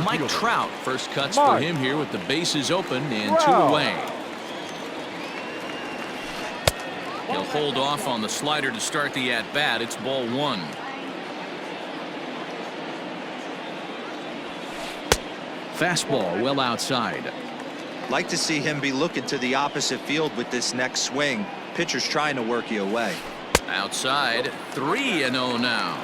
Mike fielder. Trout. First cuts for Mark. him here with the bases open and 2 Trout. away. He'll hold off on the slider to start the at-bat. It's ball 1. Fastball well outside. Like to see him be looking to the opposite field with this next swing. Pitcher's trying to work you away. Outside, 3-0 now.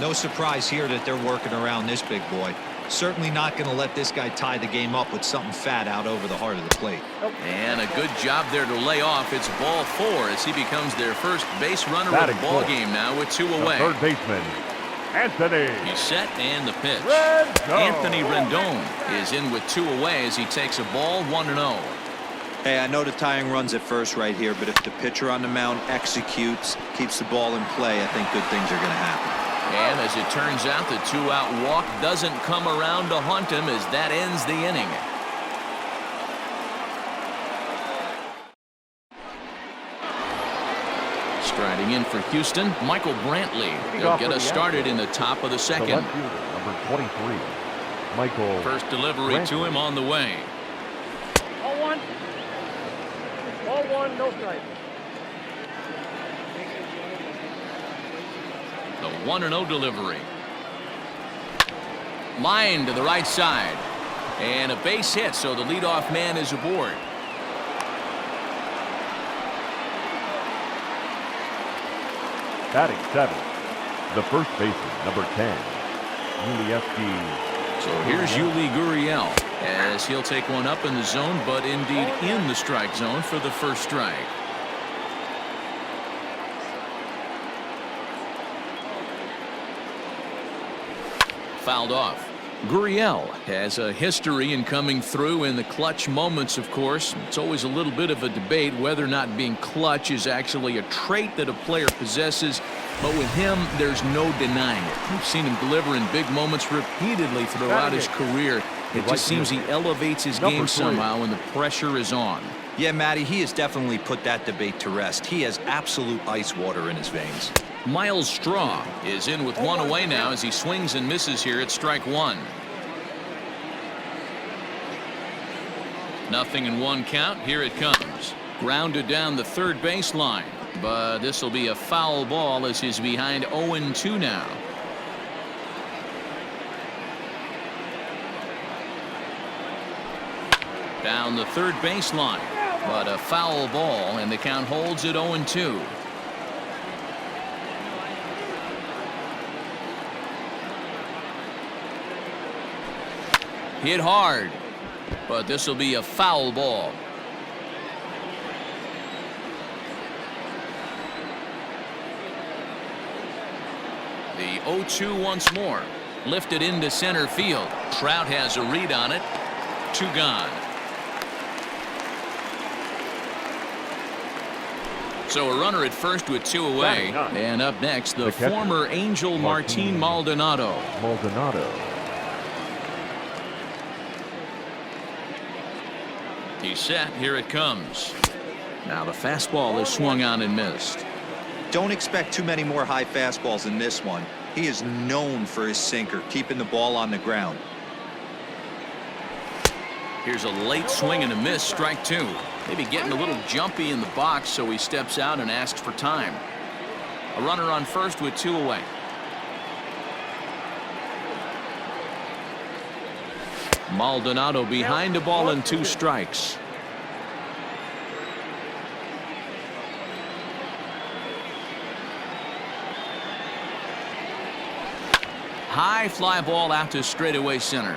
No surprise here that they're working around this big boy. Certainly not going to let this guy tie the game up with something fat out over the heart of the plate. And a good job there to lay off. It's ball 4 as he becomes their first base runner of Batting the ball fourth. game now with 2 The away. third baseman, Anthony. He's set and the pitch. Rendon. Anthony Rendon is in with 2 away as he takes a ball 1-0. Hey, I know the tying runs at first right here, but if the pitcher on the mound executes, keeps the ball in play, I think good things are going to happen. And as it turns out, the 2-out walk doesn't come around to haunt him as that ends the inning. Striding in for Houston, Michael Brantley. He'll get us started in the top of the The second. left fielder, number 23, Michael. First delivery to him on the way. 0-1. 0-1, no strike. The 1-0 delivery. Line to the right side. And a base hit, so the leadoff man is aboard. Batting 7th, the first baseman, number 10, Yuli. So here's Yuli Gurriel as he'll take one up in the zone, but indeed in the strike zone for the first strike. Fouled off. Gurriel has a history in coming through in the clutch moments, of course. It's always a little bit of a debate whether or not being clutch is actually a trait that a player possesses. But with him, there's no denying it. We've seen him deliver in big moments repeatedly throughout his career. It just seems he elevates his game somehow when the pressure is on. Yeah, Matty, he has definitely put that debate to rest. He has absolute ice water in his veins. Miles Straw is in with 1 away now as he swings and misses here at strike 1. 0-1 count. Here it comes. Grounded down the third baseline, but this will be a foul ball as he's behind 0-2 now. Down the third baseline, but a foul ball, and the count holds at 0-2. Hit hard, but this will be a foul ball. The 0-2 once more. Lifted into center field. Trout has a read on it. 2 gone. So a runner at first with 2 away. And up next, the former Angel Martin Maldonado. He's set. Here it comes. Now the fastball is swung on and missed. Don't expect too many more high fastballs in this one. He is known for his sinker, keeping the ball on the ground. Here's a late swing and a miss. Strike 2. Maybe getting a little jumpy in the box, so he steps out and asks for time. A runner on first with 2 away. Maldonado behind the ball and 2 strikes. High fly ball out to straightaway center.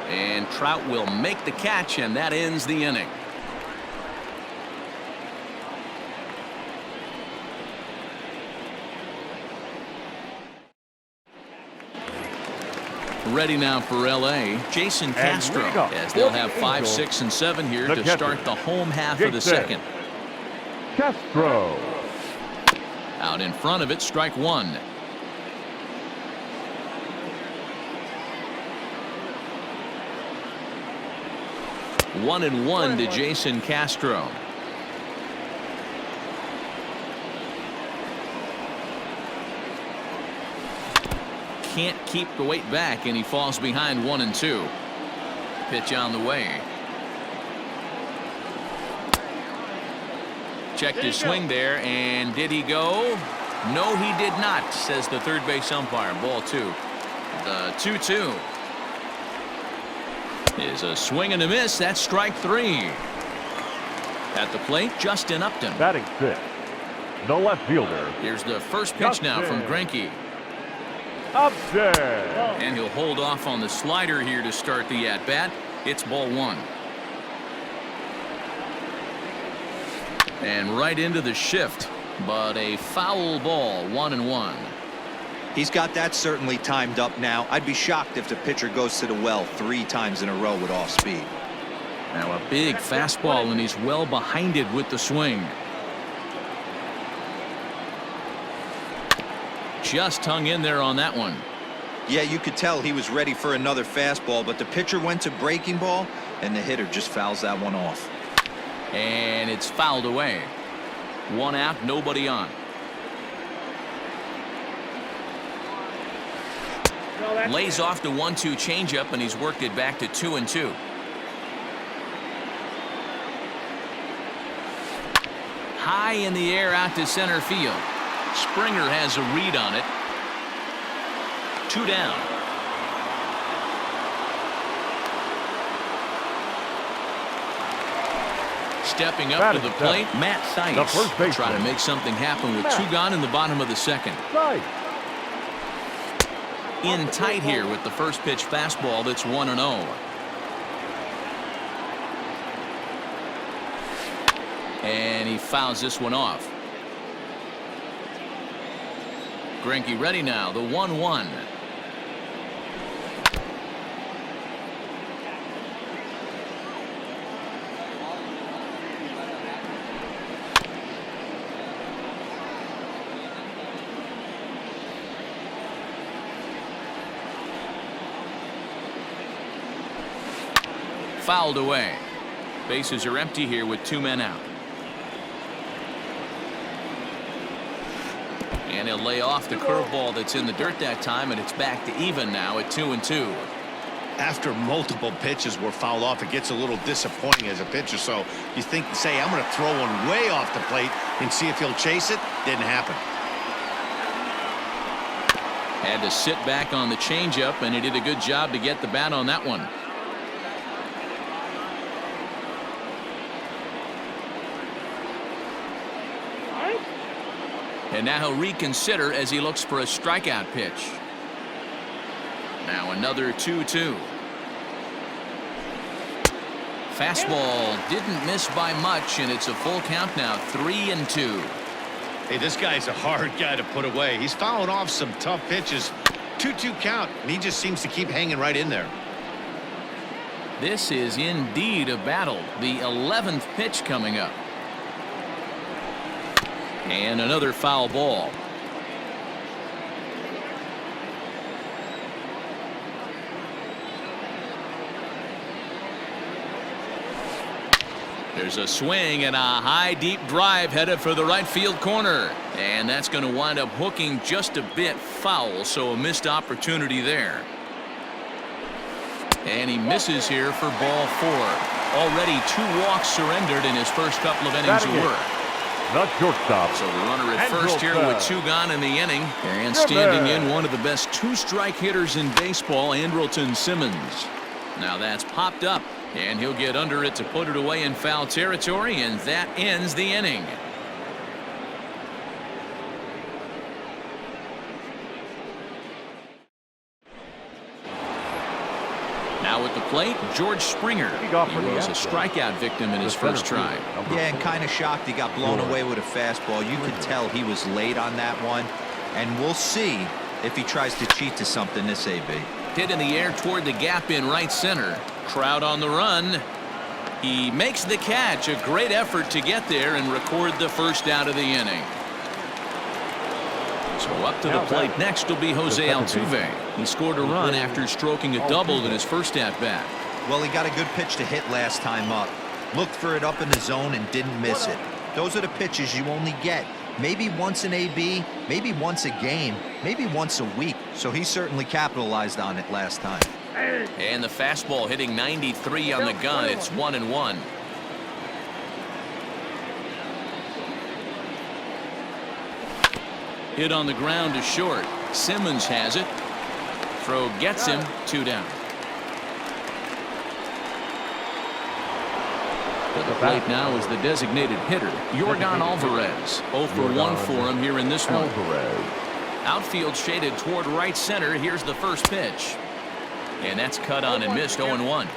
And Trout will make the catch, and that ends the inning. Ready now for LA, Jason Castro, as they'll have 5, 6, and 7 here to start the home half of the second. Castro. Out in front of it, strike 1. One and one to Jason Castro. can't keep the weight back, and he falls behind 1-2. Pitch on the way. Checked his swing there, and did he go? No, he did not, says the third base umpire. Ball 2. The 2-2 is a swing and a miss. That's strike 3. At the plate, Justin Upton. Batting 6, the left fielder. Here's the first pitch now from Greinke. Upton. And he'll hold off on the slider here to start the at-bat. It's ball 1. And right into the shift, but a foul ball. 1-1. He's got that certainly timed up now. I'd be shocked if the pitcher goes to the well 3 times in a row with off speed. Now a big fastball, and he's well behind it with the swing. Just hung in there on that one. Yeah, you could tell he was ready for another fastball, but the pitcher went to breaking ball, and the hitter just fouls that one off. And it's fouled away. 1 out, nobody on. Lays off the 1-2 changeup, and he's worked it back to 2-2. High in the air out to center field. Springer has a read on it. 2 down. Stepping up to the plate, Matt Thaiss. Trying to make something happen with 2 gone in the bottom of the 2nd. In tight here with the first pitch fastball that's 1-0. And he fouls this one off. Greinke ready now, the 1-1. Fouled away. Bases are empty here with 2 men out. And he'll lay off the curveball that's in the dirt that time, and it's back to even now at 2-2. After multiple pitches were fouled off, it gets a little disappointing as a pitcher. So you think, say, I'm going to throw one way off the plate and see if he'll chase it. Didn't happen. Had to sit back on the changeup, and he did a good job to get the bat on that one. And now he'll reconsider as he looks for a strikeout pitch. Now another 2-2. Fastball didn't miss by much, and it's a full count now, 3-2. Hey, this guy's a hard guy to put away. He's fouling off some tough pitches. 2-2 count, and he just seems to keep hanging right in there. This is indeed a battle. The 11th pitch coming up. And another foul ball. There's a swing and a high deep drive headed for the right field corner, and that's going to wind up hooking just a bit foul, so a missed opportunity there. And he misses here for ball 4. Already 2 walks surrendered in his first couple of innings of work. The shortstop. So the runner at first here with 2 gone in the inning, and standing in one of the best 2-strike hitters in baseball, Andrelton Simmons. Now that's popped up, and he'll get under it to put it away in foul territory, and that ends the inning. Now at the plate, George Springer. He was a strikeout victim in his first try. Yeah, and kind of shocked he got blown away with a fastball. You could tell he was late on that one, and we'll see if he tries to cheat to something this AB. Hit in the air toward the gap in right center. Crowd on the run. He makes the catch. A great effort to get there and record the first out of the inning. So up to the plate next will be Jose Altuve. He scored a run after stroking a double in his first at-bat. Well, he got a good pitch to hit last time up. Looked for it up in the zone and didn't miss it. Those are the pitches you only get maybe once an AB, maybe once a game, maybe once a week. So he certainly capitalized on it last time. And the fastball hitting 93 on the gun. It's 1-1. Hit on the ground to short. Simmons has it. Throw gets him. 2 down. At the plate now is the designated hitter, Yordan Alvarez. 0 for 1 for him here in this one. Outfield shaded toward right center. Here's the first pitch. And that's cut on and missed. 0-1.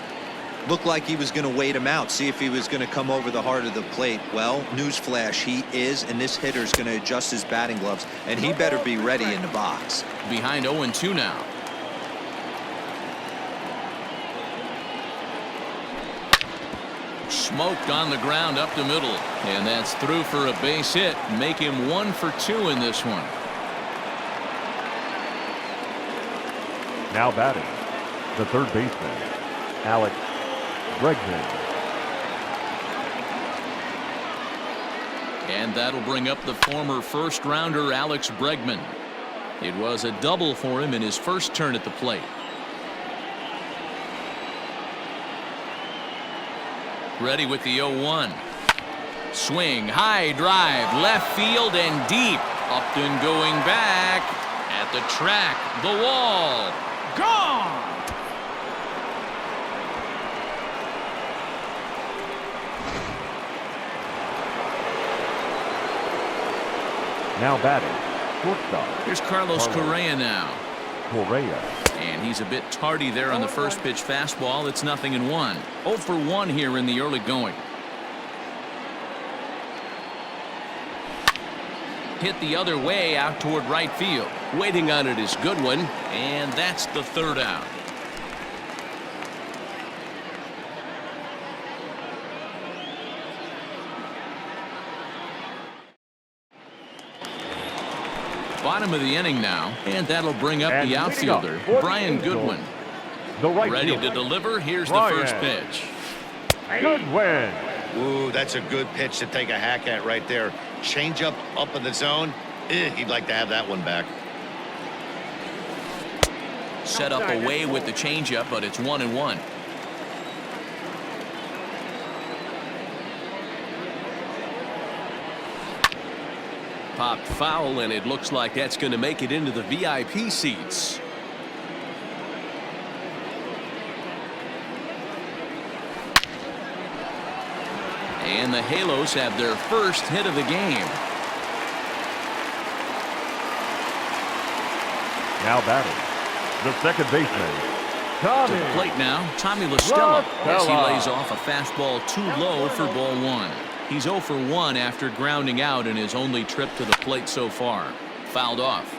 Looked like he was going to wait him out, see if he was going to come over the heart of the plate. Well, newsflash, he is, and this hitter's going to adjust his batting gloves, and he better be ready in the box. Behind 0-2 now. Smoked on the ground up the middle, and that's through for a base hit. Make him 1 for 2 in this one. Now batting, the third baseman, Alex Bregman. And that'll bring up the former first-rounder Alex Bregman. It was a double for him in his first turn at the plate. Ready with the 0-1. Swing, high drive, left field and deep. Upton going back at the track, the wall. Gone! Now batting, shortstop. Here's Carlos Correa now. Correa. And he's a bit tardy there on the first pitch fastball. It's 0-1. 0 for 1 here in the early going. Hit the other way out toward right field. Waiting on it is Goodwin, and that's the third out. Bottom of the inning now, and that'll bring up the outfielder, Brian Goodwin. Ready to deliver. Here's the first pitch. Goodwin. Ooh, that's a good pitch to take a hack at right there. Change up in the zone. He'd like to have that one back. Set up away with the changeup, but it's 1-1. Popped foul, and it looks like that's going to make it into the VIP seats. And the Halos have their first hit of the game. Now batting, the second baseman, Tommy. To the plate now, Tommy La Stella, as he lays off a fastball too low for ball 1. He's 0 for 1 after grounding out in his only trip to the plate so far. Fouled off.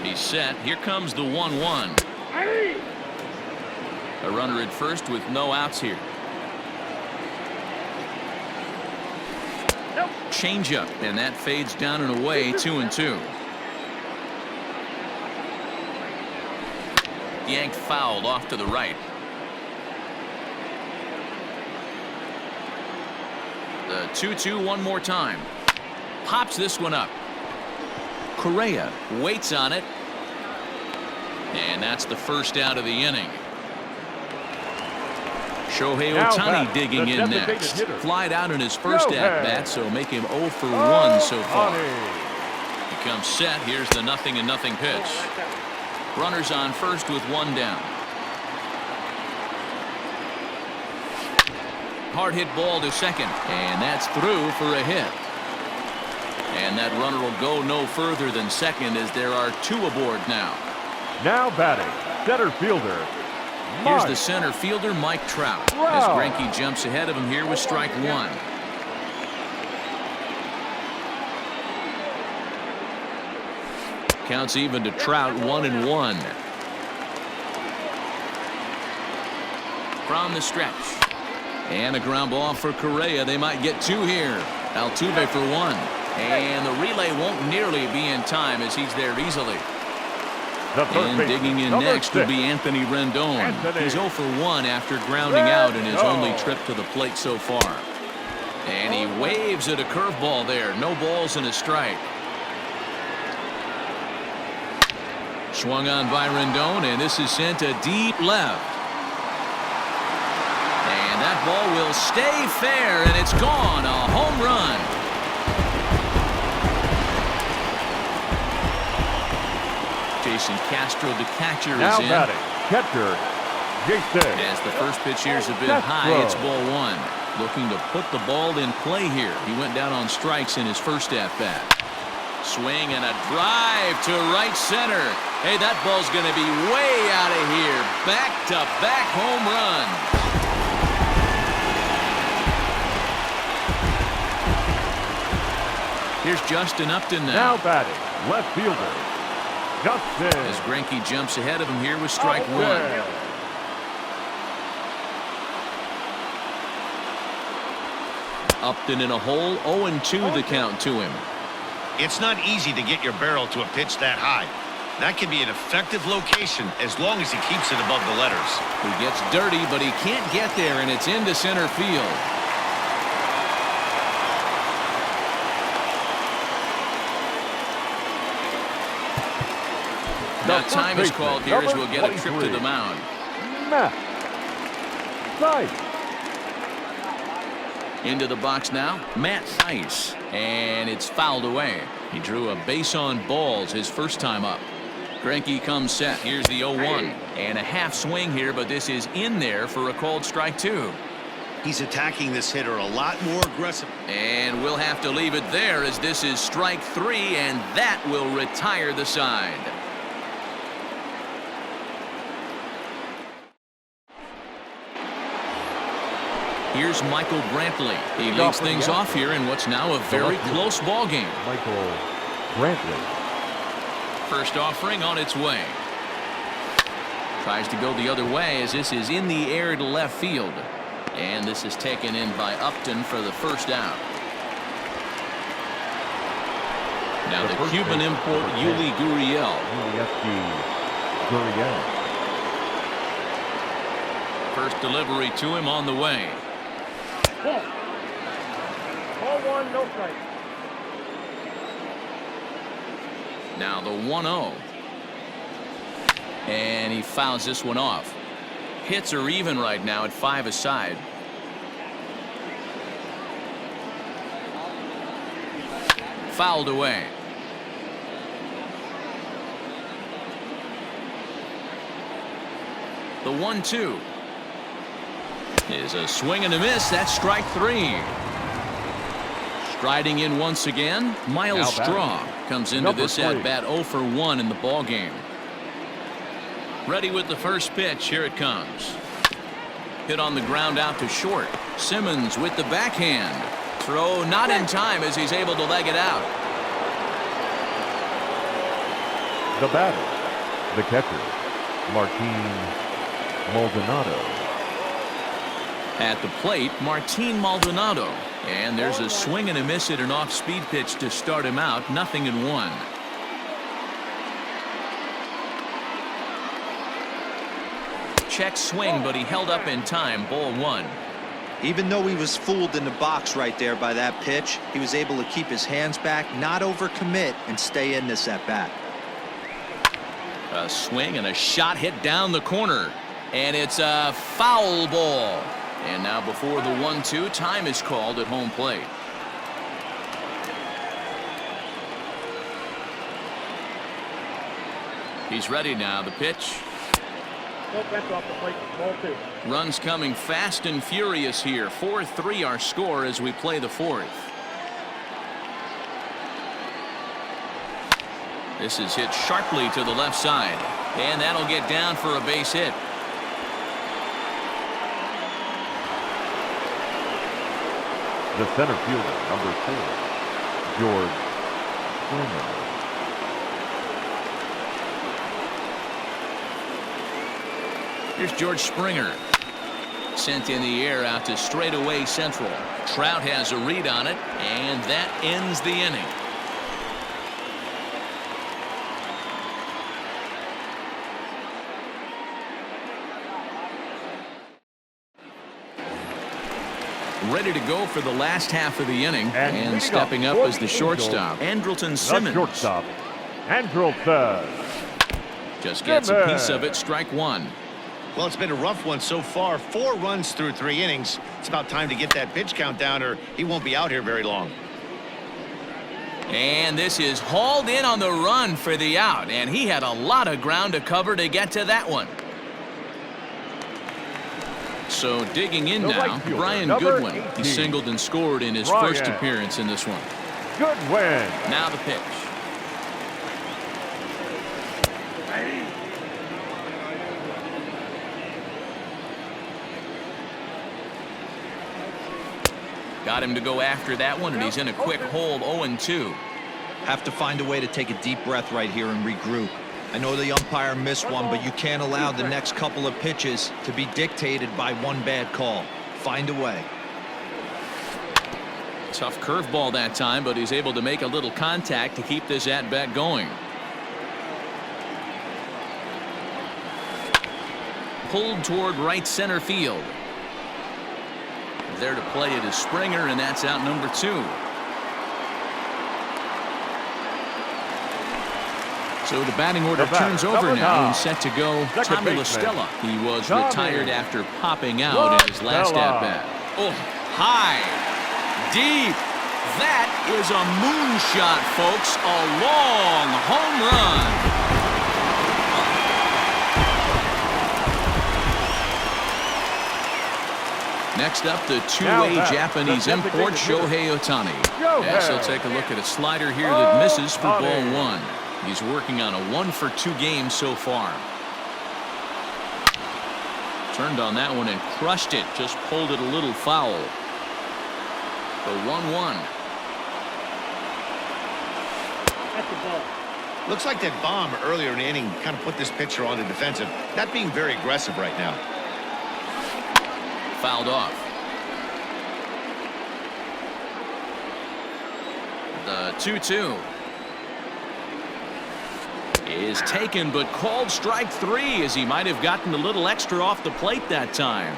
He's set. Here comes the 1-1. A runner at first with no outs here. Changeup, and that fades down and away. 2-2. Yanked fouled off to the right. The 2-2 one more time. Pops this one up. Correa waits on it. And that's the first out of the inning. Shohei Ohtani digging in next. Flied out in his first at-bat, so make him 0 for 1 so far. He comes set. Here's the 0-0 pitch. Runners on first with 1 down. Hard hit ball to second, and that's through for a hit. And that runner will go no further than second as there are 2 aboard now. Now batting, center fielder, Here's the center fielder, Mike Trout, as Greinke jumps ahead of him here with strike 1. Counts even to Trout, 1-1. From the stretch. And a ground ball for Correa. They might get 2 here. Altuve for 1. And the relay won't nearly be in time as he's there easily. And digging in next will be Anthony Rendon. He's 0 for 1 after grounding out in his only trip to the plate so far. And he waves at a curveball there. No balls and a strike. Swung on by Rendon, and this is sent to deep left. And that ball will stay fair, and it's gone. A home run. Jason Castro, the catcher, Now is in. batting, catcher, Jason. As the first pitch here is a bit high, it's ball one. Looking to put the ball in play here. He went down on strikes in his first at-bat. Swing and a drive to right center. Hey, that ball's going to be way out of here. Back-to-back home runs. Here's Justin Upton now. Now batting, left fielder, Justin. As Greinke jumps ahead of him here with strike one. Upton in a hole, 0-2 the count to him. It's not easy to get your barrel to a pitch that high. That can be an effective location as long as he keeps it above the letters. He gets dirty, but he can't get there, and it's into center field. Now time is called here as we'll get a trip to the mound. Matt Thaiss. Into the box now, Matt Thaiss, and it's fouled away. He drew a base on balls his first time up. Greinke comes set. Here's the 0-1, and a half swing here, but this is in there for a called strike two. He's attacking this hitter a lot more aggressive. And we'll have to leave it there as this is strike three, and that will retire the side. Here's Michael Brantley. He leads things off here in what's now a very close ball game. Michael Brantley. First offering on its way. Tries to go the other way as this is in the air to left field. And this is taken in by Upton for the first out. Now the Cuban import Yuli Gurriel. First delivery to him on the way. Ball 1, no strike. Now the 1-0. And he fouls this one off. Hits are even right now at 5 aside. Fouled away. The 1-2 is a swing and a miss. That's strike three. Striding in once again, Miles Straw comes into this at bat 0 for 1 in the ball game. Ready with the first pitch. Here it comes. Hit on the ground out to short. Simmons with the backhand. Throw not in time as he's able to leg it out. The batter, the catcher, Martin Maldonado. At the plate, Martin Maldonado. And there's a swing and a miss at an off-speed pitch to start him out. 0-1. Check swing, but he held up in time. Ball one. Even though he was fooled in the box right there by that pitch, he was able to keep his hands back, not overcommit, and stay in this at bat. A swing and a shot hit down the corner. And it's a foul ball. And now before the 1-2, time is called at home plate. He's ready now. The pitch. That's off the plate. Ball 2. Runs coming fast and furious here. 4-3 our score as we play the fourth. This is hit sharply to the left side. And that'll get down for a base hit. The center fielder, number 4, George Springer. Here's George Springer. Sent in the air out to straightaway central. Trout has a read on it, and that ends the inning. ready to go for the last half of the inning. And leading stepping up for as the the shortstop, Andrelton The Simmons. shortstop, Andrelton. Just gets a piece of it, strike one. Well, it's been a rough one so far. 4 runs through 3 innings. It's about time to get that pitch count down or he won't be out here very long. And this is hauled in on the run for the out. And he had a lot of ground to cover to get to that one. So digging in The now, right fielder, Brian number Goodwin. 18. He singled and scored in his Brian. first appearance in this one. Goodwin. Now the pitch. Got him to go after that one, and he's in a quick hold, 0-2. Have to find a way to take a deep breath right here and regroup. I know the umpire missed one, but you can't allow the next couple of pitches to be dictated by one bad call. Find a way. Tough curveball that time, but he's able to make a little contact to keep this at-bat going. Pulled toward right center field. There to play it is Springer, and that's out number 2. So the batting order turns over now and set to go. Tommy La Stella. He was retired after popping out in his last at-bat. Oh, high, deep. That is a moonshot, folks. A long home run. Next up, the two-way Japanese import, Shohei Ohtani. Yes, he'll take a look at a slider here that misses for ball 1. He's working on a 1-for-2 game so far. Turned on that one and crushed it. Just pulled it a little foul. The 1-1. That's the ball. Looks like that bomb earlier in the inning kind of put this pitcher on the defensive. Not being very aggressive right now. Fouled off. The 2-2 is taken, but called strike 3, as he might have gotten a little extra off the plate that time.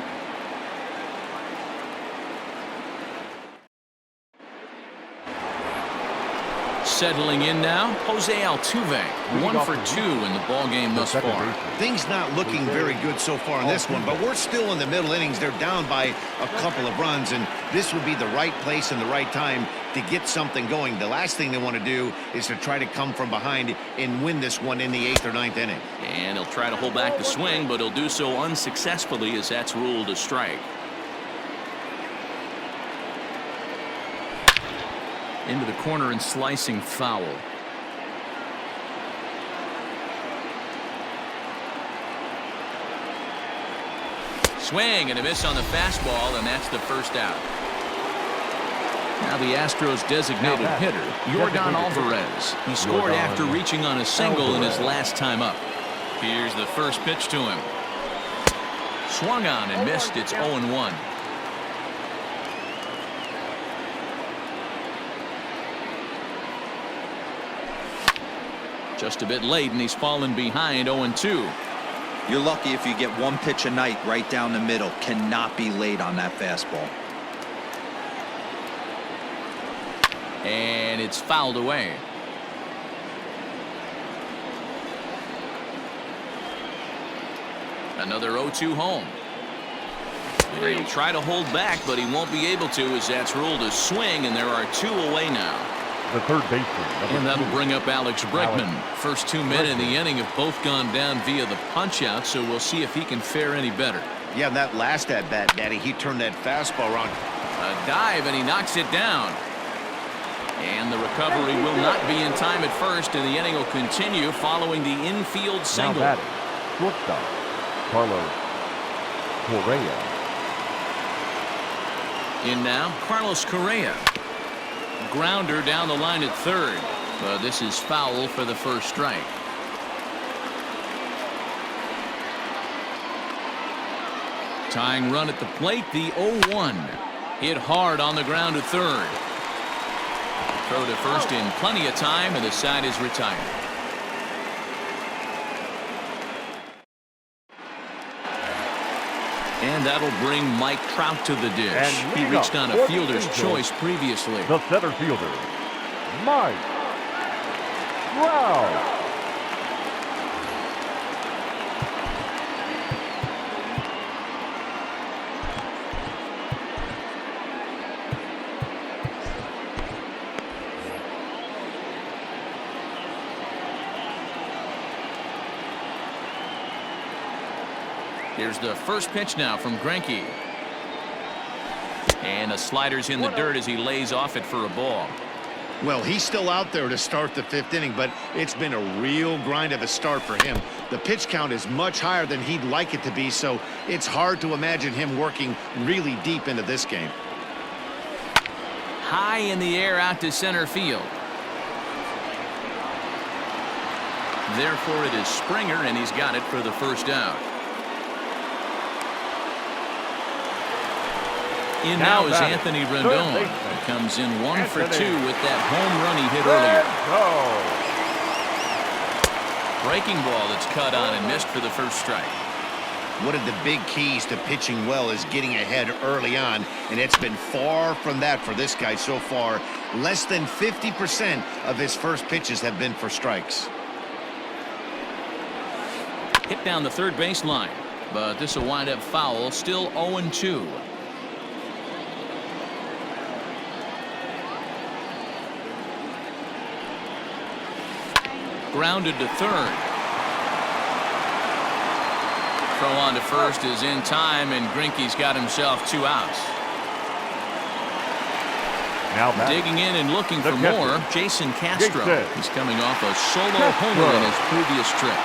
Settling in now, Jose Altuve, 1-for-2 in the ball game thus far. Things not looking very good so far in this one, but we're still in the middle innings. They're down by a couple of runs, and this would be the right place and the right time to get something going. The last thing they want to do is to try to come from behind and win this one in the 8th or 9th inning. And he'll try to hold back the swing, but he'll do so unsuccessfully, as that's ruled a strike. Into the corner and slicing foul. Swing and a miss on the fastball, and that's the first out. Now the Astros' designated hitter, Yordan Alvarez. He scored after reaching on a single in his last time up. Here's the first pitch to him. Swung on and missed. It's 0-1. Just a bit late, and he's fallen behind 0-2. You're lucky if you get one pitch a night right down the middle. Cannot be late on that fastball. And it's fouled away. Another 0-2 home. He'll try to hold back, but he won't be able to, as that's ruled a swing, and there are 2 away now. The third baseman. And that'll bring up Alex Bregman. First 2 men in the inning have both gone down via the punch-out, so we'll see if he can fare any better. Yeah, that last at-bat, Daddy, he turned that fastball around. A dive, and he knocks it down. And the recovery will not be in time at first, and the inning will continue following the infield single. Now batting, shortstop, Carlos Correa. In now, Carlos Correa. Grounder down the line at third. But this is foul for the first strike. Tying run at the plate, the 0-1. Hit hard on the ground at third. Throw to first in plenty of time, and the side is retired. And that'll bring Mike Trout to the dish. And He reached on a fourth fielder's baseman, choice previously. The center fielder, Mike Trout. Here's the first pitch now from Greinke. And a slider's in the dirt as he lays off it for a ball. Well, he's still out there to start the 5th inning, but it's been a real grind of a start for him. The pitch count is much higher than he'd like it to be, so it's hard to imagine him working really deep into this game. High in the air out to center field. Therefore, it is Springer, and he's got it for the first out. In now is Anthony Rendon. He comes in 1 for 2 with that home run he hit earlier. Breaking ball that's cut on and missed for the first strike. One of the big keys to pitching well is getting ahead early on, and it's been far from that for this guy so far. Less than 50% of his first pitches have been for strikes. Hit down the third baseline, but this will wind up foul. Still 0-2. Grounded to third. Throw on to first is in time, and Greinke's got himself 2 outs. Now digging in and looking for more, Jason Castro. He's coming off a solo homer in his previous trip.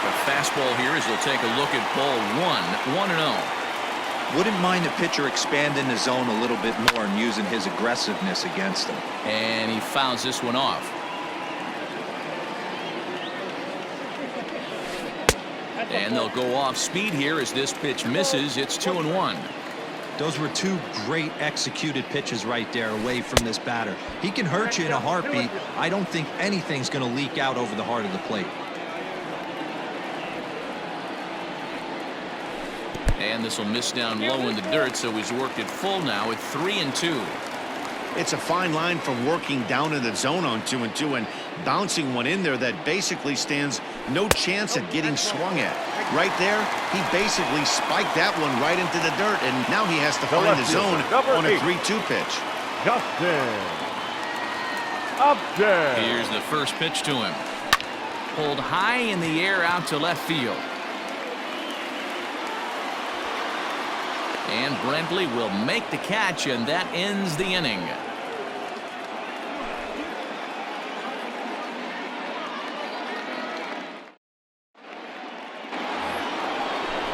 The fastball here as he'll take a look at ball 1, 1-0. Wouldn't mind a pitcher expanding the zone a little bit more and using his aggressiveness against him. And he fouls this one off. And they'll go off speed here as this pitch misses. It's 2-1. Those were 2 great executed pitches right there away from this batter. He can hurt you in a heartbeat. I don't think anything's going to leak out over the heart of the plate. And this will miss down low in the dirt, so he's worked it full now at 3-2. It's a fine line from working down in the zone on 2-2 and bouncing one in there that basically stands no chance at getting swung at. Right there, he basically spiked that one right into the dirt, and now he has to find the zone on a 3-2 pitch. Justin Upton. Here's the first pitch to him. Pulled high in the air out to left field. And Brentley will make the catch, and that ends the inning.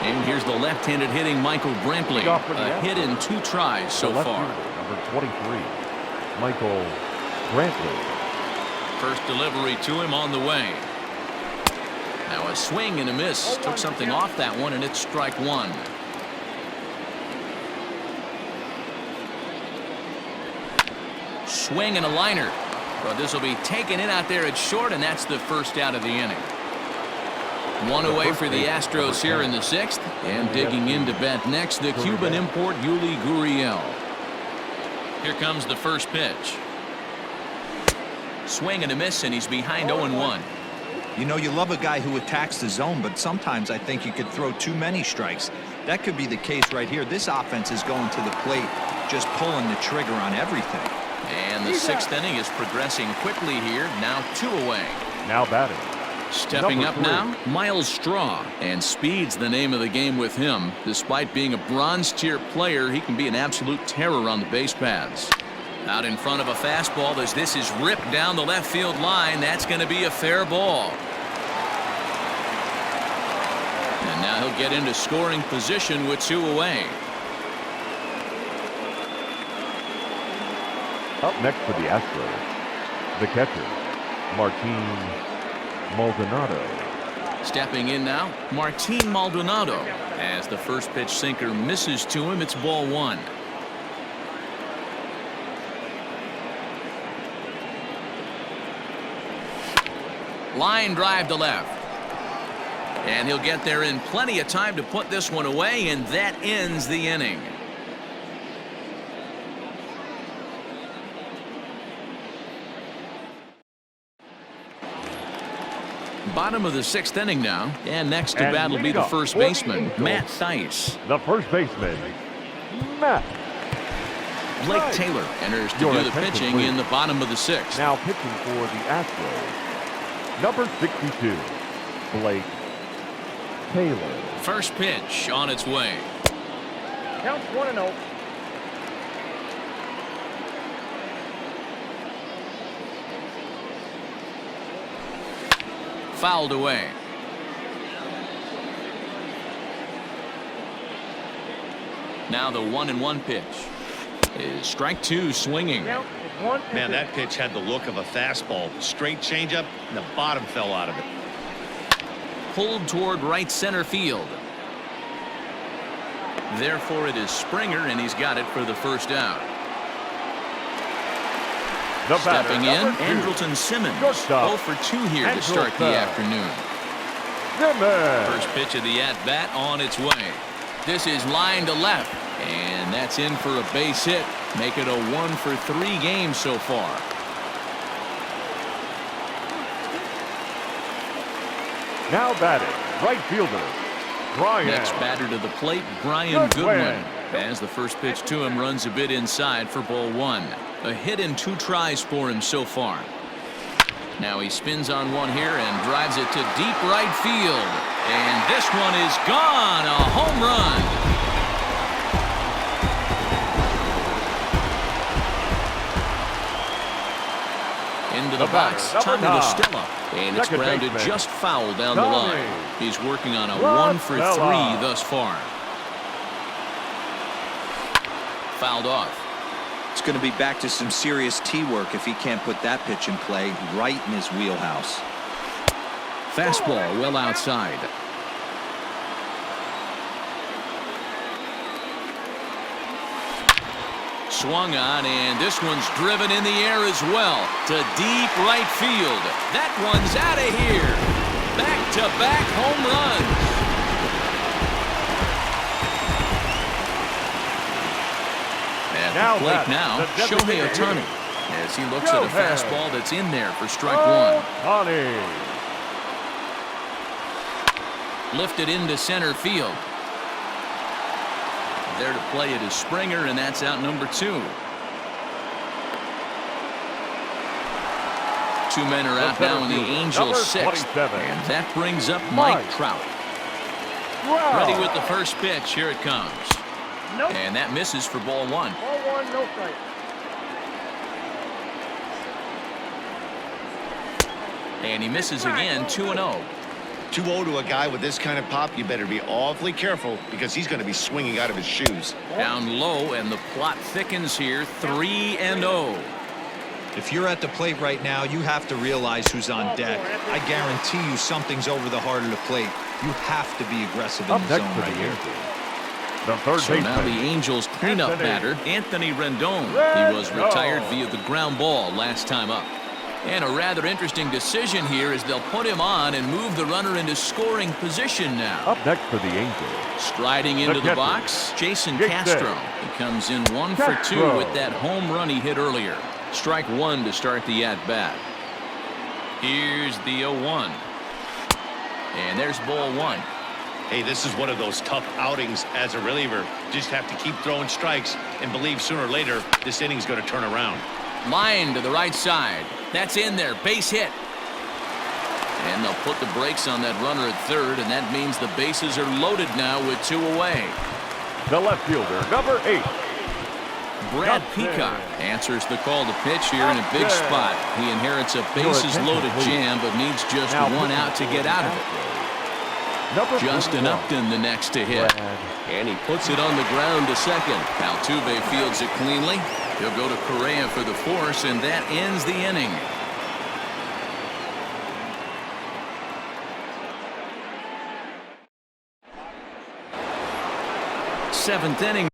And here's the left-handed hitting Michael Brantley. A hit in 2 tries so far. Number 23, Michael Brantley. First delivery to him on the way. Now a swing and a miss. Took something off that one, and it's strike 1. Swing and a liner. But this will be taken in out there at short, and that's the first out of the inning. 1 away for the Astros here in the 6th. And digging in to bat next, the Cuban import Yuli Gurriel. Here comes the first pitch. Swing and a miss, and he's behind 0-1. You know, you love a guy who attacks the zone, but sometimes I think you could throw too many strikes. That could be the case right here. This offense is going to the plate, just pulling the trigger on everything. And the 6th inning is progressing quickly here. Now 2 away. Now batting. Stepping up now, Miles Straw. And speed's the name of the game with him. Despite being a bronze tier player, he can be an absolute terror on the base paths. Out in front of a fastball as this is ripped down the left field line. That's going to be a fair ball. And now he'll get into scoring position with 2 away. Up next for the Astros, the catcher, Martin Maldonado. Stepping in now, Martin Maldonado. As the first pitch sinker misses to him, it's ball 1. Line drive to left. And he'll get there in plenty of time to put this one away, and that ends the inning. Bottom of the 6th inning now, and next to bat will be the first baseman, Matt Thaiss. The first baseman, Matt. Blake Taylor enters to do the pitching please. in the bottom of the 6th. Now pitching for the Astros, number 62, Blake Taylor. First pitch on its way. Counts 1-0. Fouled away. Now the 1-1 pitch is strike 2 swinging. Count is 1 and Man, 2. that pitch had the look of a fastball. Straight changeup, and the bottom fell out of it. Pulled toward right center field. Therefore, it is Springer, and he's got it for the first out. The Stepping in, batter, number 2, Andrelton Simmons. shortstop, 0 for 2 here to start the Andrelton afternoon. Simmons. First pitch of the at-bat on its way. This is line to left, and that's in for a base hit. Make it a 1 for 3 game so far. Now batting, right fielder, Brian. Next batter to the plate, Brian Goodwin. As the first pitch to him runs a bit inside for ball 1. A hit in 2 tries for him so far. Now he spins on one here and drives it to deep right field. And this one is gone. A home run. Into the box, Tommy La Stella. And it's grounded just foul down the line. He's working on a 1 for 3 thus far. Fouled off. It's going to be back to some serious tee work if he can't put that pitch in play right in his wheelhouse. Fastball well outside. Swung on, and this one's driven in the air as well to deep right field. That one's out of here. Back-to-back home runs. At the plate now, Shohei Ohtani, as he looks at a fastball that's in there for strike 1. Lifted into center field. There to play it is Springer, and that's out number 2. 2 men are out now in the Angels 6th. And that brings up Mike Trout. Ready with the first pitch. Here it comes. Nope. And that misses for ball 1. Ball 1, no strike. And he misses again, 2-0. 2-0 to a guy with this kind of pop, you better be awfully careful because he's going to be swinging out of his shoes. Down low, and the plot thickens here, 3-0. If you're at the plate right now, you have to realize who's on deck. I guarantee you something's over the heart of the plate. You have to be aggressive in the zone right here. The third So now the Angels cleanup batter, Anthony Rendon. He was retired via the ground ball last time up. And a rather interesting decision here is they'll put him on and move the runner into scoring position now. Up next for the Angels, Striding into the box, Jason Castro. He comes in 1 for 2 with that home run he hit earlier. Strike 1 to start the at-bat. Here's the 0-1. And there's ball 1. Hey, this is one of those tough outings as a reliever. Just have to keep throwing strikes and believe sooner or later this inning's going to turn around. Line to the right side. That's in there. Base hit. And they'll put the brakes on that runner at third, and that means the bases are loaded now with 2 away. the left fielder, number 8. Brad Peacock answers the call to pitch here in a big spot. He inherits a bases-loaded jam, but needs just 1 out to get out of it. Justin Upton the next to hit. And he puts it on the ground to second. Altuve fields it cleanly. He'll go to Correa for the force, and that ends the inning. Seventh inning.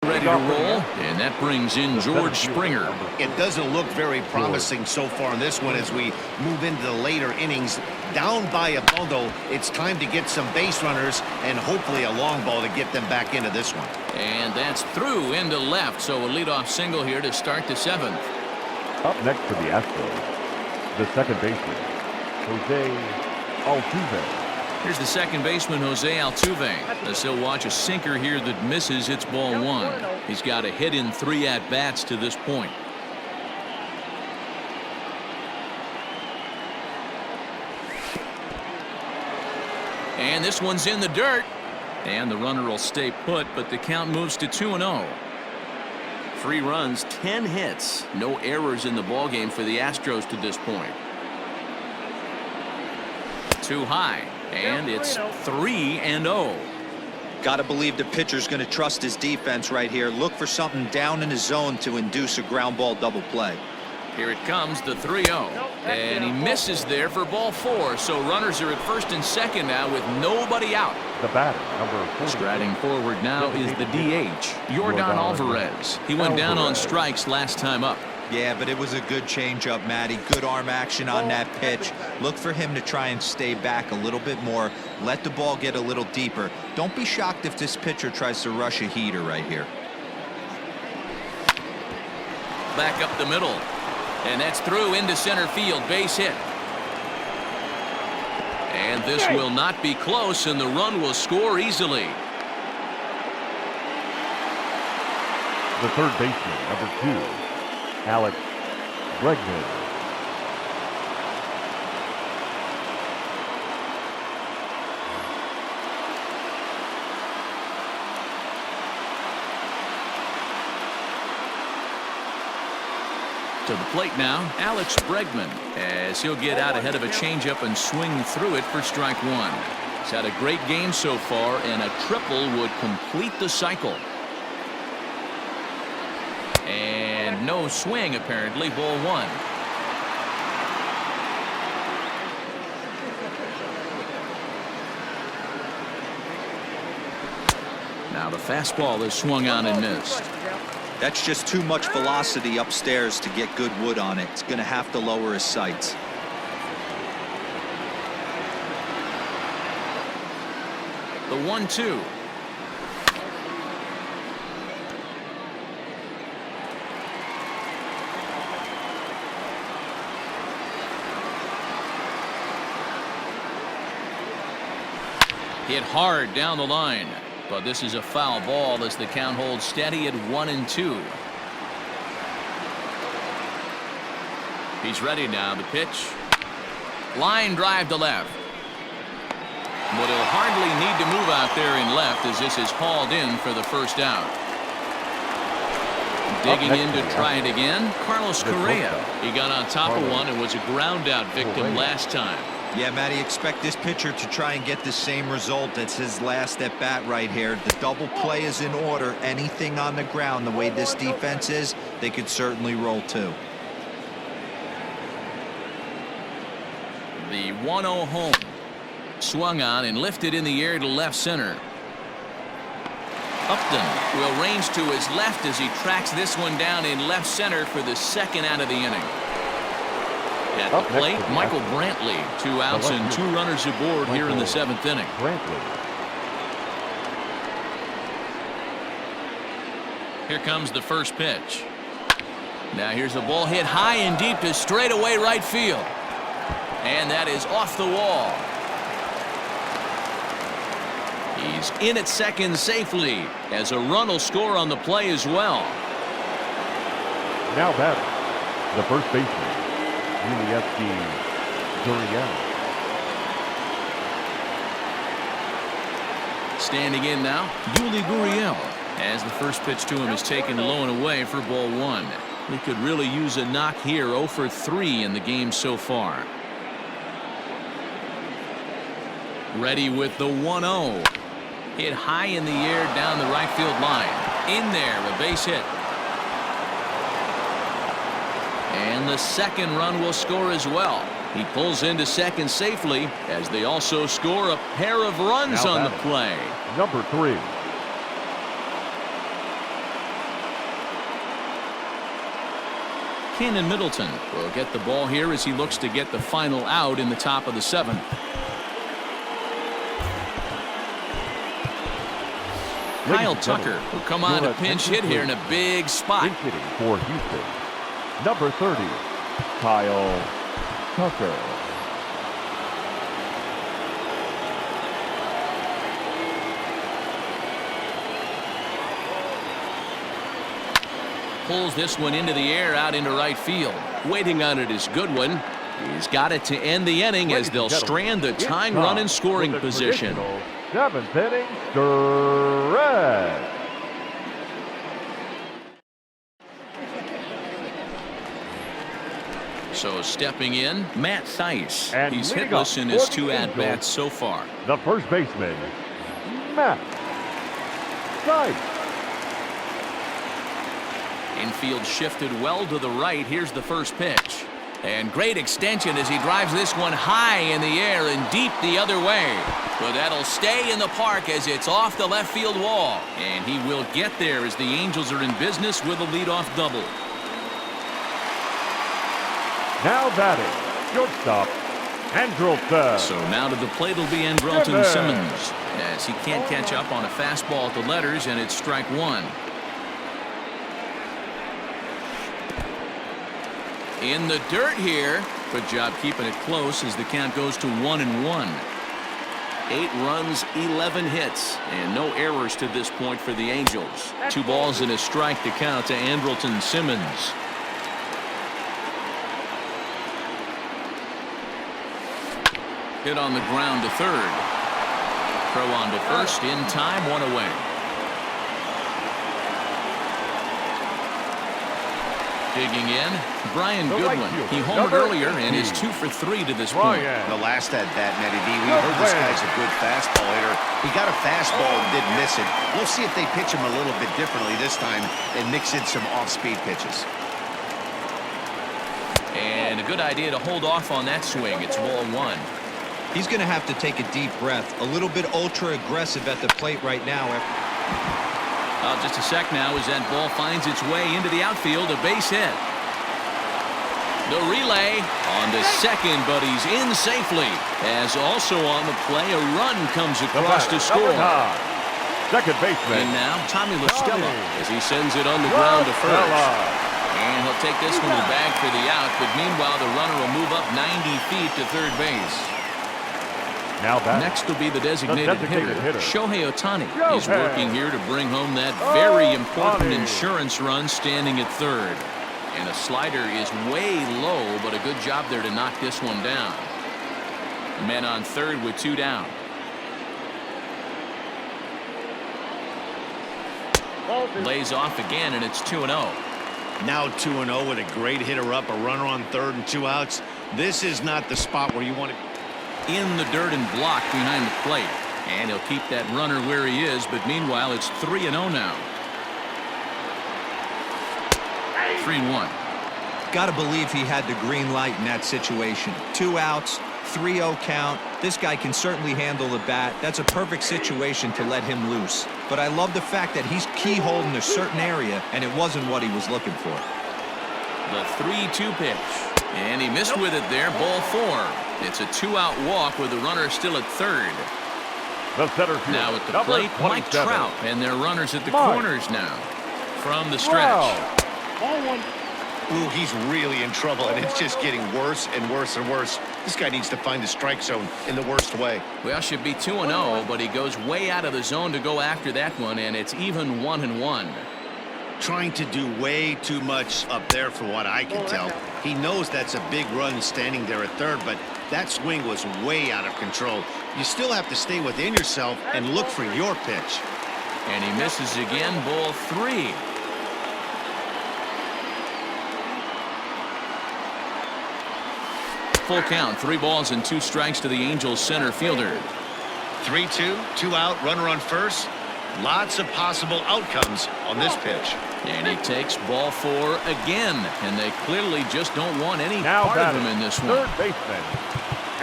Ready to roll, and that brings in George Springer. It doesn't look very promising so far in this one as we move into the later innings. Down by a bundle, it's time to get some base runners and hopefully a long ball to get them back into this one. And that's through into left, so a leadoff single here to start the 7th. Up next for the Astros, the second baseman, Jose Altuve. Here's the second baseman, Jose Altuve. As he'll watch a sinker here that misses. It's ball 1. He's got a hit in 3 at-bats to this point. And this one's in the dirt. And the runner will stay put, but the count moves to 2-0. 3 runs, 10 hits. No errors in the ballgame for the Astros to this point. Too high. And it's 3-0. Got to believe the pitcher's going to trust his defense right here. Look for something down in his zone to induce a ground ball double play. Here it comes, the 3-0. And he misses there for ball 4. So runners are at first and second now with nobody out. The batter, number 4. Striding forward now is the DH, Yordan Alvarez. He went down on strikes last time up. Yeah, but it was a good changeup, Matty. Good arm action on that pitch. Look for him to try and stay back a little bit more. Let the ball get a little deeper. Don't be shocked if this pitcher tries to rush a heater right here. Back up the middle. And that's through into center field. Base hit. And this will not be close, and the run will score easily. The third baseman, number 2. Alex Bregman. To the plate now, Alex Bregman, as he'll get out ahead of a changeup and swing through it for strike 1. He's had a great game so far, and a triple would complete the cycle. And no swing, apparently. Ball 1. Now the fastball is swung on and missed. That's just too much velocity upstairs to get good wood on it. It's going to have to lower his sights. The 1-2. Hit hard down the line, but this is a foul ball as the count holds steady at 1-2. He's ready now. The pitch. Line drive to left. But he'll hardly need to move out there in left as this is hauled in for the first out. Digging in to try it again, Carlos Correa. He got on top of one and was a ground out victim last time. Yeah, Matty, expect this pitcher to try and get the same result. That's his last at bat right here. The double play is in order. Anything on the ground, the way this defense is, they could certainly roll too. The 1-0 home. Swung on and lifted in the air to left center. Upton will range to his left as he tracks this one down in left center for the second out of the inning. At the plate, Michael Brantley. 2 outs and 2 runners aboard here in the 7th inning. Here comes the first pitch. Now here's the ball hit high and deep to straightaway right field. And that is off the wall. He's in at second safely as a run will score on the play as well. Now batting, the first baseman, Gurriel. Standing in now, Yuli Gurriel, as the first pitch to him is taken low and away for ball 1. He could really use a knock here. 0 for 3 in the game so far. Ready with the 1-0. Hit high in the air down the right field line. In there, a base hit. And the second run will score as well. He pulls into second safely as they also score a pair of runs on the play. Number 3. Cannon Middleton will get the ball here as he looks to get the final out in the top of the 7th. Kyle Tucker will come on a pinch hit here in a big spot. Pinch hitting for Houston, number 30, Kyle Tucker. Pulls this one into the air out into right field. Waiting on it is Goodwin. He's got it to end the inning as they'll strand the tying run in scoring position. 7th inning stretch. So stepping in, Matt Theis. And He's leading hitless up in his for the 2 Angels, at-bats so far. The first baseman, Matt Theis. Infield shifted well to the right. Here's the first pitch. And great extension as he drives this one high in the air and deep the other way. But that'll stay in the park as it's off the left field wall. And he will get there as the Angels are in business with a leadoff double. Now batting, shortstop, Andrelton. So now to the plate will be Andrelton Simmons as he can't catch up on a fastball at the letters, and it's strike 1. In the dirt here. Good job keeping it close as the count goes to 1-1. 8 runs, 11 hits, and no errors to this point for the Angels. 2 balls and a strike to count to Andrelton Simmons. Hit on the ground to third. Throw on to first in time, 1 away. Digging in, Brian Goodwin. He homered earlier and is 2 for 3 to this point. The last at bat, Matty D, we heard this guy's a good fastball hitter. He got a fastball and didn't miss it. We'll see if they pitch him a little bit differently this time and mix in some off-speed pitches. And a good idea to hold off on that swing. It's ball 1. He's going to have to take a deep breath. A little bit ultra-aggressive at the plate right now. Just a sec now as that ball finds its way into the outfield, a base hit. The relay on to second, but he's in safely. As also on the play, a run comes across to score. Second baseman. And now Tommy La Stella as he sends it on the ground to first. And he'll take this one to the bag for the out, but meanwhile the runner will move up 90 feet to third base. Now next will be the designated hitter, Shohei Ohtani. He's working here to bring home that very important insurance run standing at third. And a slider is way low, but a good job there to knock this one down. Men on third with 2 down. Lays off again, and it's 2-0. Now 2-0 with a great hitter up, a runner on third and 2 outs. This is not the spot where you want to. In the dirt and blocked behind the plate. And he'll keep that runner where he is, but meanwhile it's 3-0 now. 3-1. Got to believe he had the green light in that situation. 2 outs, 3-0 count. This guy can certainly handle the bat. That's a perfect situation to let him loose. But I love the fact that he's keyholed in a certain area, and it wasn't what he was looking for. The 3-2 pitch. And he missed with it there, ball 4. It's a 2-out walk with the runner still at third. The center field, now at the plate, Mike Trout, and their runners at the corners now. From the stretch. Ooh, he's really in trouble, and it's just getting worse and worse and worse. This guy needs to find the strike zone in the worst way. Well, should be 2-0, but he goes way out of the zone to go after that one, and it's even 1-1. Trying to do way too much up there for what I can tell. He knows that's a big run standing there at third, but that swing was way out of control. You still have to stay within yourself and look for your pitch. And he misses again, ball 3. Full count, 3 balls and 2 strikes to the Angels center fielder. 3-2, 2 out, runner on first. Lots of possible outcomes on this pitch. And he takes ball 4 again, and they clearly just don't want any part of him in this one. Third baseman,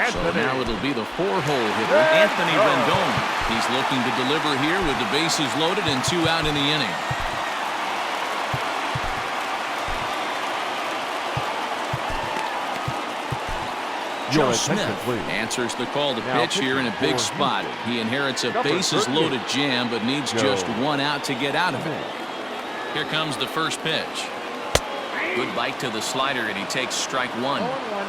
So now it'll be the 4-hole hitter, Anthony Rendon. He's looking to deliver here with the bases loaded and 2 out in the inning. Joe Your Smith attention, please. answers the call to Now pitch here in a big pitching for spot. Houston. He inherits a Number bases-loaded 38, jam, but needs Joe just one out to get out of it. Here comes the first pitch. Good bite to the slider, and he takes strike one. 0-1.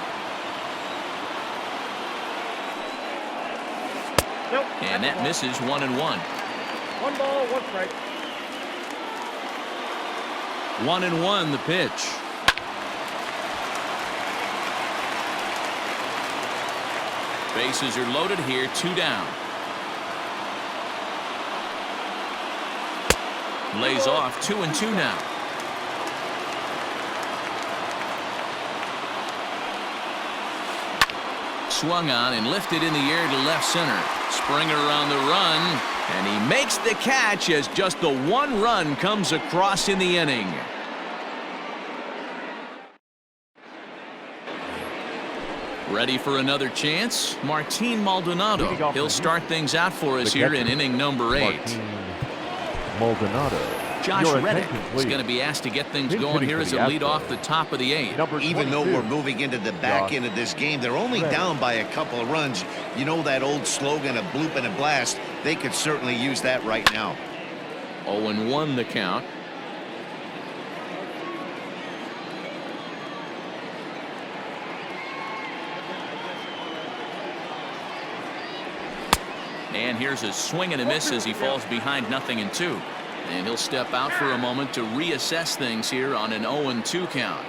Nope. And that misses 1-1. 1 ball, 1 strike. 1-1 the pitch. Bases are loaded here, 2 down. Lays off 2-2 now. Swung on and lifted in the air to left center. Springer on the run, and he makes the catch as just the 1 run comes across in the inning. Ready for another chance? Martin Maldonado. He'll start things out for us here in inning number 8. Maldonado. Josh Your Reddick attention, is please. going to be asked to get things He's going hitting here for as a the lead off Astros. the top of the 8th. Number Even though 22. we're moving into the back Josh end of this game, they're only Reddick. down by a couple of runs. You know that old slogan, a bloop and a blast? They could certainly use that right now. 0-1 the count. And here's a swing and a miss as he falls behind 0-2. And he'll step out for a moment to reassess things here on an 0-2 count.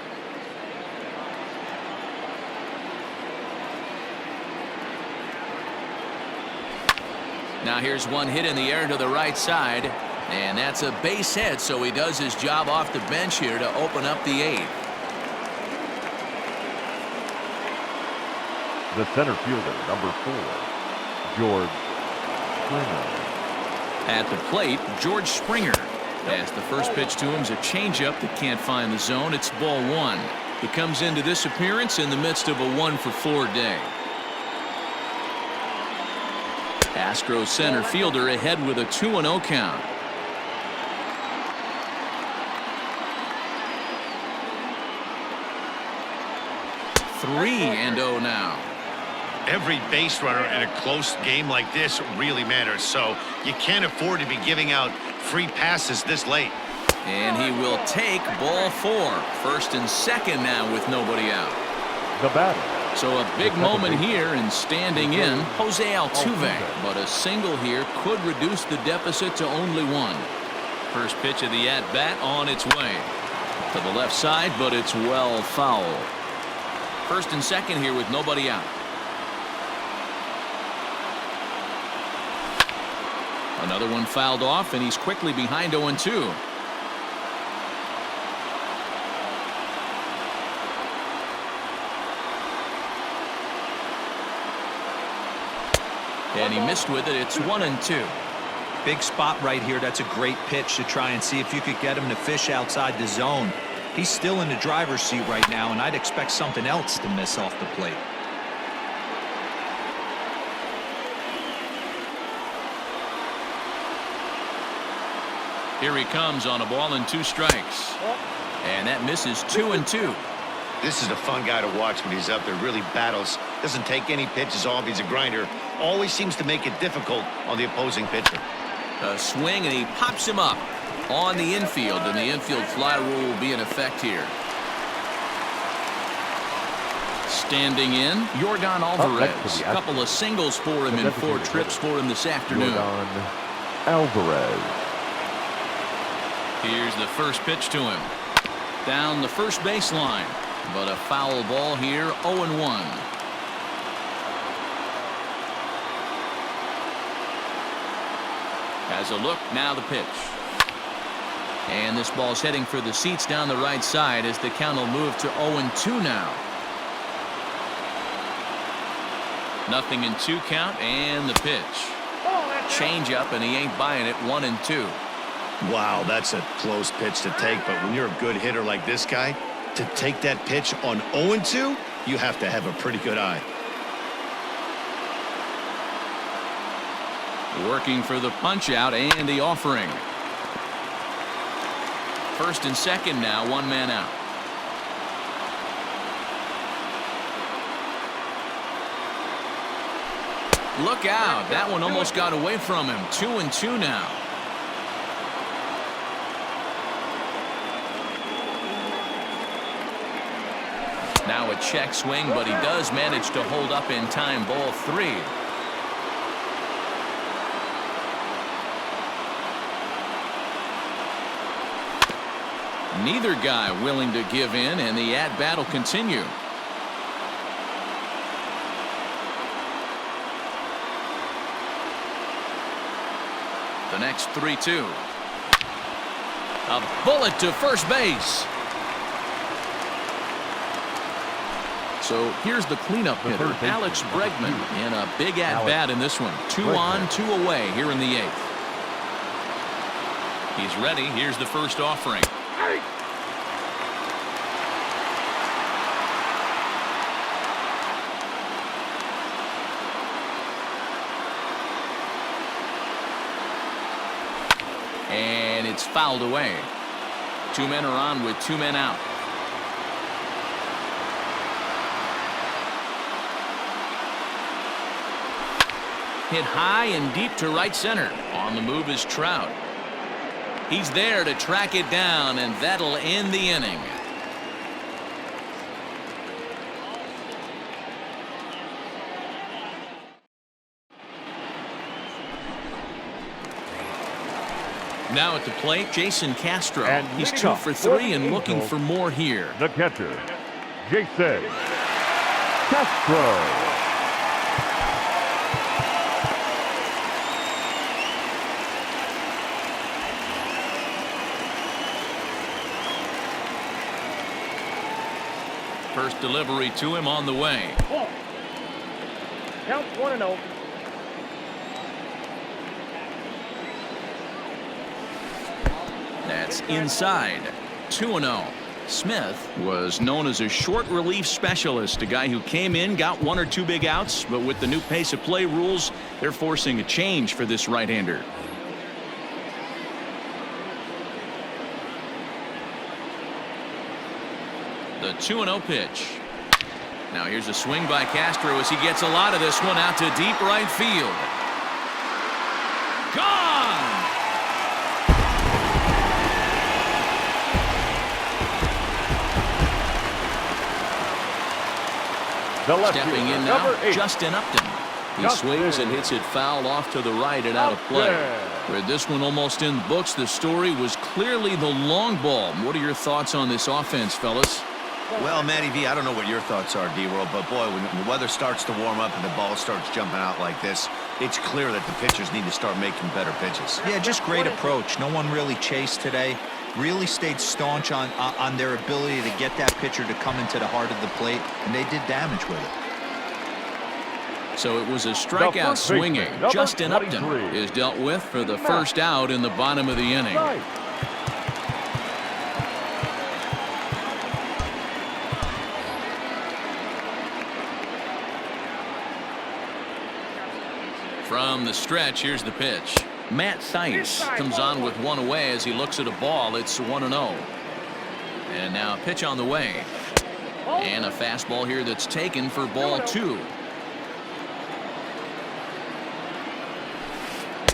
Now here's one hit in the air to the right side, and that's a base hit, so he does his job off the bench here to open up the 8th. The center fielder, number 4, George Springer. At the plate, George Springer. As the first pitch to him is a changeup that can't find the zone. It's ball 1. He comes into this appearance in the midst of a 1-for-4 day. Astros center fielder ahead with a 2-0 count. Three and 0 now. Every base runner in a close game like this really matters, so you can't afford to be giving out free passes this late. And he will take ball 4. First and second now with nobody out. The batter. So a big moment here and standing in Jose Altuve, but a single here could reduce the deficit to only 1. First pitch of the at-bat on its way to the left side, but it's well foul. First and second here with nobody out. Another one fouled off, and he's quickly behind 0-2. And he missed with it. It's 1-2. Big spot right here. That's a great pitch to try and see if you could get him to fish outside the zone. He's still in the driver's seat right now, and I'd expect something else to miss off the plate. Here he comes on a ball and 2 strikes. And that misses 2-2. This is a fun guy to watch when he's up there. Really battles. Doesn't take any pitches off. He's a grinder. Always seems to make it difficult on the opposing pitcher. A swing, and he pops him up on the infield, and the infield fly rule will be in effect here. Standing in, Yordan Alvarez. A couple of singles for him and 4 trips for him this afternoon. Yordan Alvarez. Here's the first pitch to him. Down the first baseline, but a foul ball here, 0-1. Has a look, now the pitch. And this ball's heading for the seats down the right side as the count will move to 0-2 now. 0-2 count, and the pitch. Change up, and he ain't buying it. 1-2. Wow, that's a close pitch to take, but when you're a good hitter like this guy, to take that pitch on 0-2, you have to have a pretty good eye. Working for the punch out and the offering. First and second now, 1 man out. Look out. That one almost got away from him. 2-2 now. Now a check swing, but he does manage to hold up in time. Ball 3. Neither guy willing to give in, and the at-bat will continue. The next 3-2. A bullet to first base. So here's the cleanup hitter, Alex Bregman, in a big at-bat in this one. 2 on, 2 away here in the 8th. He's ready. Here's the first offering. And it's fouled away. 2 men are on with 2 men out. Hit high and deep to right center. On the move is Trout. He's there to track it down, and that'll end the inning. Now at the plate, Jason Castro. And he's leading 2 off for for 3 the and looking Angels, for more here. The catcher, Jason Castro. First delivery to him on the way. Ball. Count 1-0. That's inside. 2-0. Smith was known as a short relief specialist, a guy who came in, got 1 or 2 big outs, but with the new pace of play rules, they're forcing a change for this right-hander. The 2-0 pitch. Now here's a swing by Castro as he gets a lot of this one out to deep right field. Gone! The left Stepping fielder, in now, number 8. Justin Upton. He swings and hits it foul off to the right and out of play. With this one almost in the books, the story was clearly the long ball. What are your thoughts on this offense, fellas? Well, Matty V, I don't know what your thoughts are, D-Roll, but boy, when the weather starts to warm up and the ball starts jumping out like this, it's clear that the pitchers need to start making better pitches. Yeah, just great approach. No one really chased today. Really stayed staunch on their ability to get that pitcher to come into the heart of the plate, and they did damage with it. So it was a strikeout swinging. Justin Upton is dealt with for the first out in the bottom of the inning. From the stretch, here's the pitch. Matt Theis comes on with 1 away as he looks at a ball. It's 1-0. And now a pitch on the way. And a fastball here that's taken for ball 2.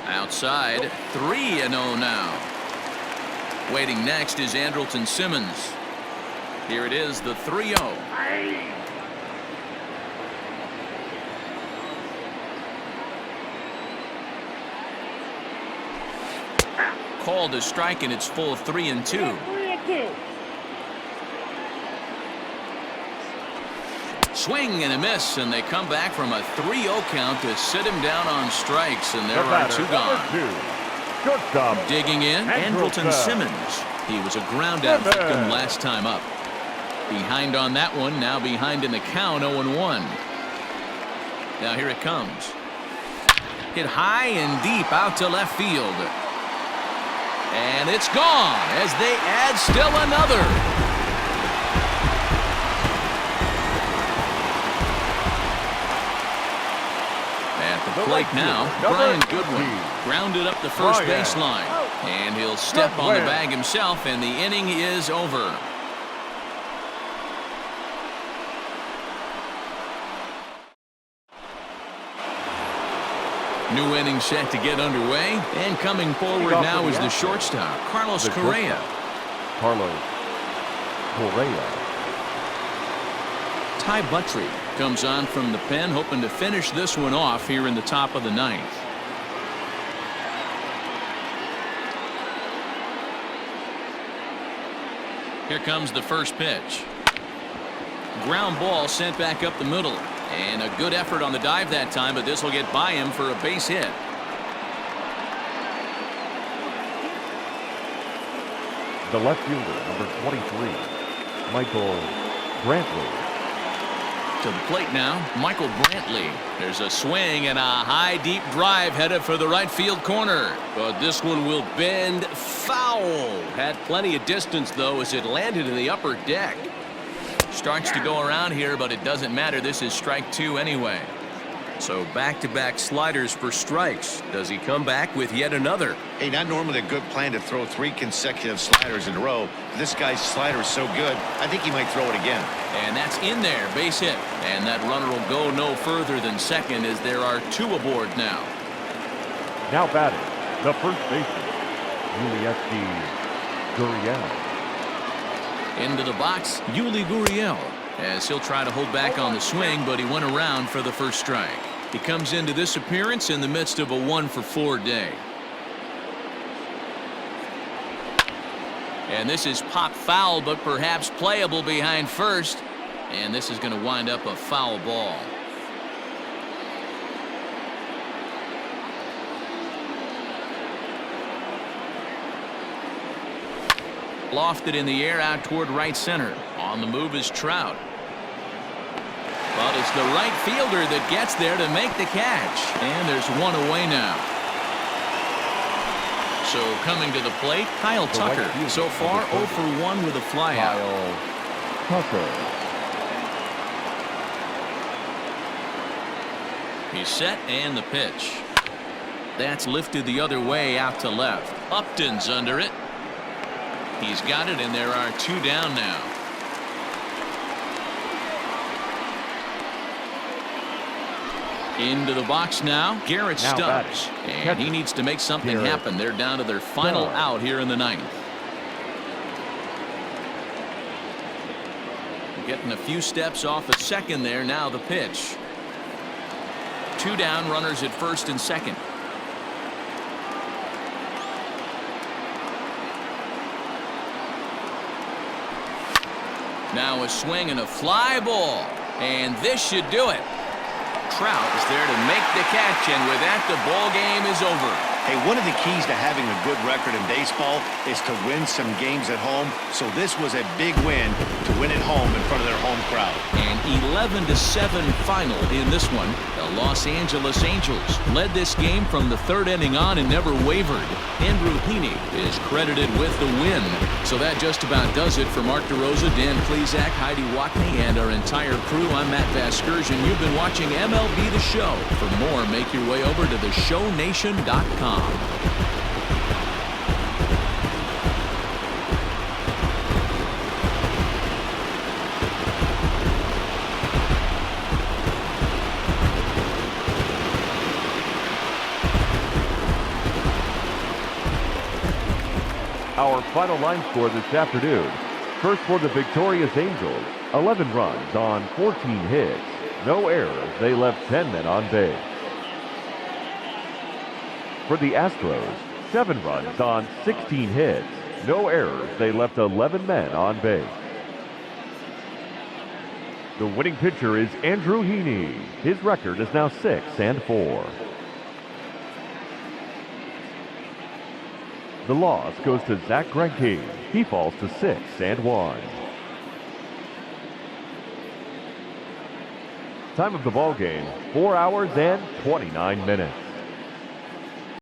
Outside, 3-0 now. Waiting next is Andrelton Simmons. Here it is, the 3-0. Called a strike, and it's full 3-2. 3-2. Swing and a miss, and they come back from a 3-0 count to sit him down on strikes, and there are 2 gone. Shortstop. Digging in, Andrelton Simmons. He was a ground out victim last time up. Behind on that one, now behind in the count, 0-1. Now here it comes. Hit high and deep out to left field. And it's gone as they add still another. At the plate now, Brian Goodwin grounded up the first baseline. And he'll step on the bag himself, and the inning is over. New inning set to get underway, and coming forward now is the shortstop, Carlos Correa. Carlos Correa. Ty Buttrey comes on from the pen, hoping to finish this one off here in the top of the ninth. Here comes the first pitch. Ground ball sent back up the middle. And a good effort on the dive that time, but this will get by him for a base hit. The left fielder, number 23, Michael Brantley. To the plate now, Michael Brantley. There's a swing and a high deep drive headed for the right field corner. But this one will bend foul. Had plenty of distance though as it landed in the upper deck. Starts to go around here, but it doesn't matter. This is strike two anyway. So back-to-back sliders for strikes. Does he come back with yet another? Hey, not normally a good plan to throw 3 consecutive sliders in a row. This guy's slider is so good, I think he might throw it again. And that's in there, base hit. And that runner will go no further than second as there are 2 aboard now. Now batting, the first baseman, Gurriel. Into the box, Yuli Gurriel, as he'll try to hold back on the swing, but he went around for the first strike. He comes into this appearance in the midst of a 1-for-4 day. And this is pop foul, but perhaps playable behind first. And this is going to wind up a foul ball. Lofted in the air out toward right center. On the move is Trout. But it's the right fielder that gets there to make the catch. And there's one away now. So coming to the plate, Kyle Tucker. So far 0 for 1 with a flyout. Kyle Tucker. He's set and the pitch. That's lifted the other way out to left. Upton's under it. He's got it, and there are 2 down now. Into the box now, Garrett Stubbs. And he needs to make something happen. They're down to their final out here in the ninth. Getting a few steps off at second there. Now the pitch. 2 down, runners at first and second. Now a swing and a fly ball. And this should do it. Trout is there to make the catch, and with that, the ball game is over. Hey, one of the keys to having a good record in baseball is to win some games at home. So this was a big win to win at home in front of their home crowd. An 11-7 final in this one. The Los Angeles Angels led this game from the 3rd inning on and never wavered. Andrew Heaney is credited with the win. So that just about does it for Mark DeRosa, Dan Plesac, Heidi Watney, and our entire crew. I'm Matt Vasgersian. You've been watching MLB The Show. For more, make your way over to theshownation.com. Our final line score this afternoon. First for the victorious Angels, 11 runs on 14 hits. No errors. They left 10 men on base. For the Astros, 7 runs on 16 hits. No errors. They left 11 men on base. The winning pitcher is Andrew Heaney. His record is now 6-4. The loss goes to Zach Greinke. He falls to 6-1. Time of the ball game, 4 hours and 29 minutes.